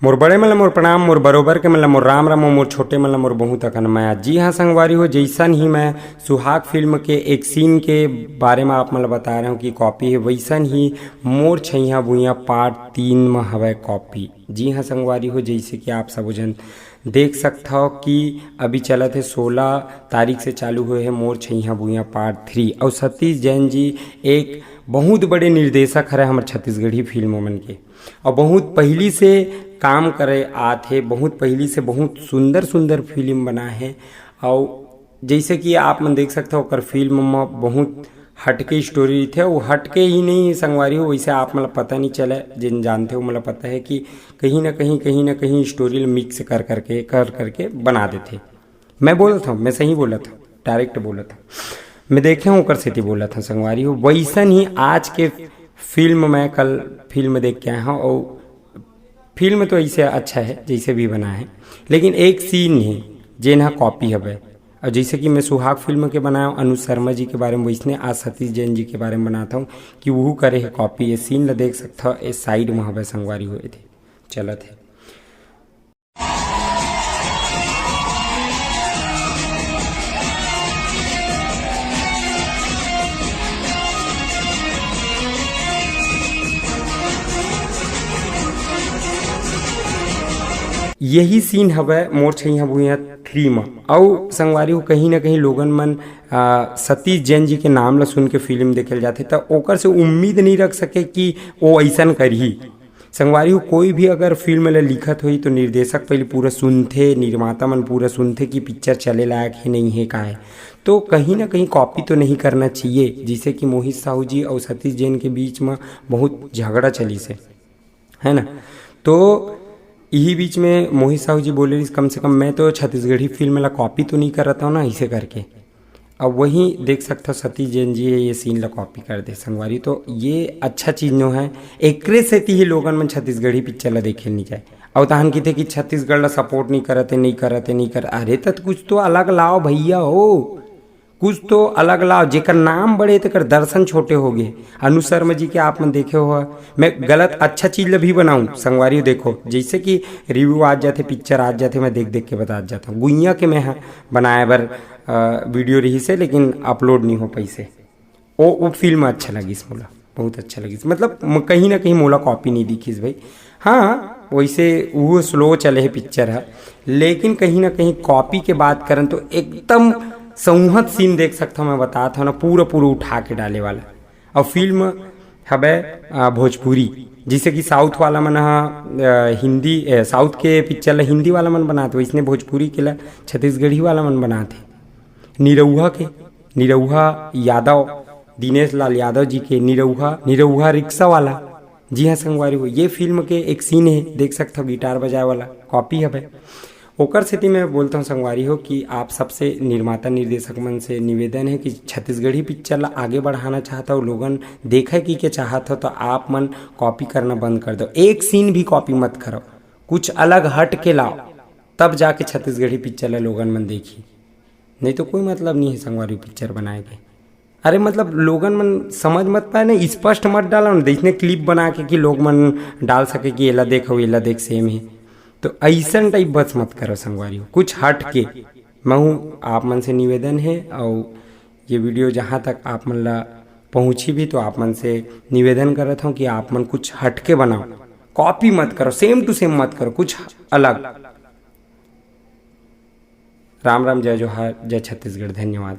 मोर बड़े मतलब मोर प्रणाम, मोर बरोबर के मतलब मोर राम राम, मोर छोटे मतलब मोर बहुत अकन माया। जी हाँ संगवारी हो, जैसन ही मैं सुहाग फिल्म के एक सीन के बारे में आप मतलब बता रहा हूँ कि कॉपी है, वैसन ही मोर छैया भुइया पार्ट 3 में हवै कॉपी। जी हाँ संगवारी हो, जैसे कि आप सब जन देख सकते हो कि अभी चलत है 16 तारीख से चालू हुए हैं मोर छैया भुइया पार्ट 3। और सतीश जैन जी एक बहुत बड़े निर्देशक है हमारे छत्तीसगढ़ी फिल्मों मन के, और बहुत पहली से काम करे आते, बहुत पहली से बहुत सुंदर सुंदर फिल्म बना है। और जैसे कि आप मन देख सकते हो कर फिल्म में बहुत हटके स्टोरी थे, वो हटके ही नहीं संगवारी हो, वैसे आप मतलब पता नहीं चला, जिन जानते हो मतलब पता है कि कहीं ना कहीं स्टोरी मिक्स कर करके बना देते। मैं बोला था, मैं सही बोला था, डायरेक्ट बोला था, मैं देखे हूँ कर सिटी बोला था संगवारी हो। वैसन ही आज के फिल्म में कल फिल्म देख के आया हूँ, और फिल्म तो ऐसे अच्छा है जैसे भी बना है, लेकिन एक सीन है जेन कॉपी हवे। और जैसे कि मैं सुहाग फिल्म के बनाया हूँ अनुज शर्मा जी के बारे में, वैसने आज सतीश जैन जी के बारे में बनाता हूँ कि वो करे है कॉपी। ये सीन ला देख सकता हो, इस साइड में हवे संगवारी हुए थे चलत है। यही सीन हवे मोर छैया भुइया 3 में। और संगवारी हो कहीं ना कहीं लोगन मन सतीश जैन जी के नाम ला सुन के फिल्म देखे जाते, तो ओकर से उम्मीद नहीं रख सके कि वो ऐसा करही। संगवारी हो कोई भी अगर फिल्म ला लिखत हुई तो निर्देशक पहले पूरा सुनते, निर्माता मन पूरा सुनते कि पिक्चर चले लायक है नहीं है का है, तो कहीं ना कहीं कॉपी तो नहीं करना चाहिए। जिसे कि मोहित साहू जी और सतीश जैन के बीच में बहुत झगड़ा चली से, है ना। तो यही बीच में मोहित साहू जी बोले कम से कम मैं तो छत्तीसगढ़ी फिल्म ला कॉपी तो नहीं कर रहा हूँ ना इसे करके। अब वहीं देख सकते हो सतीश जैन जी ये सीन ला कॉपी कर दे संगवारी, तो ये अच्छा चीज़ नो है। एकरे से ही लोगन मन छत्तीसगढ़ी पिक्चर ला देखे नहीं जाए, और तहन की थे कि छत्तीसगढ़ ला सपोर्ट नहीं करते। अरे तो कुछ तो अलग लाओ भैया हो, कुछ तो अलग लाओ। जेकर नाम बड़े तेकर दर्शन छोटे हो गए। अनुज शर्मा जी के आप मन देखे हो, मैं गलत अच्छा चीज़ भी बनाऊं संगवारी देखो, जैसे कि रिव्यू आज जाते, पिक्चर आज जाते, मैं देख के बता जाता हूँ। गुइया के मैं बनाए बर वीडियो रही से, लेकिन अपलोड नहीं हो पैसे। वो फिल्म अच्छा लगी मोला, बहुत अच्छा लगी, मतलब कहीं ना कहीं मोला कॉपी नहीं दिखी भाई। हाँ वैसे वो स्लो चले है पिक्चर है, लेकिन कहीं ना कहीं कॉपी के बात करें तो एकदम संहत सीन देख सकता हूँ। मैं बताता हूँ ना, पूरा उठा के डाले वाला। और फिल्म हवे भोजपुरी, जिसे कि साउथ वाला मन हिंदी साउथ के पिक्चर ला हिंदी वाला मन बनाते, वैसने भोजपुरी के ला छत्तीसगढ़ी वाला मन बनाते। निरहुआ यादव, दिनेश लाल यादव जी के निरहुआ रिक्शा वाला। जी हाँ संगवारी हो, ये फिल्म के एक सीन है देख सकते हो, गिटार बजाए वाला कॉपी हवे। ओकर स्थिति में बोलता हूँ संगवारी हो कि आप सबसे निर्माता निर्देशक मन से निवेदन है कि छत्तीसगढ़ी पिक्चर ला आगे बढ़ाना चाहता हो, लोगन देखे कि क्या चाहत हो, तो आप मन कॉपी करना बंद कर दो। एक सीन भी कॉपी मत करो, कुछ अलग हट के लाओ, तब जाके छत्तीसगढ़ी पिक्चर ला लोगन मन देखी। नहीं तो कोई मतलब नहीं है संगवारी पिक्चर बनाए के। अरे मतलब लोगन मन समझ मत पाए ना, स्पष्ट मत डालो ना, देखने क्लिप बना के कि लोग मन डाल सके कि एला देखो एला देख सेम है। तो ऐसा टाइप बस मत करो संगवारी हो, कुछ हट के। मैं हूँ आप मन से निवेदन है, और ये वीडियो जहाँ तक आप मन ला पहुँची भी तो आप मन से निवेदन करता हूँ कि आप मन कुछ हट के बनाओ, कॉपी मत करो, सेम टू सेम मत करो, कुछ अलग। राम राम, जय जोहार, जय छत्तीसगढ़, धन्यवाद।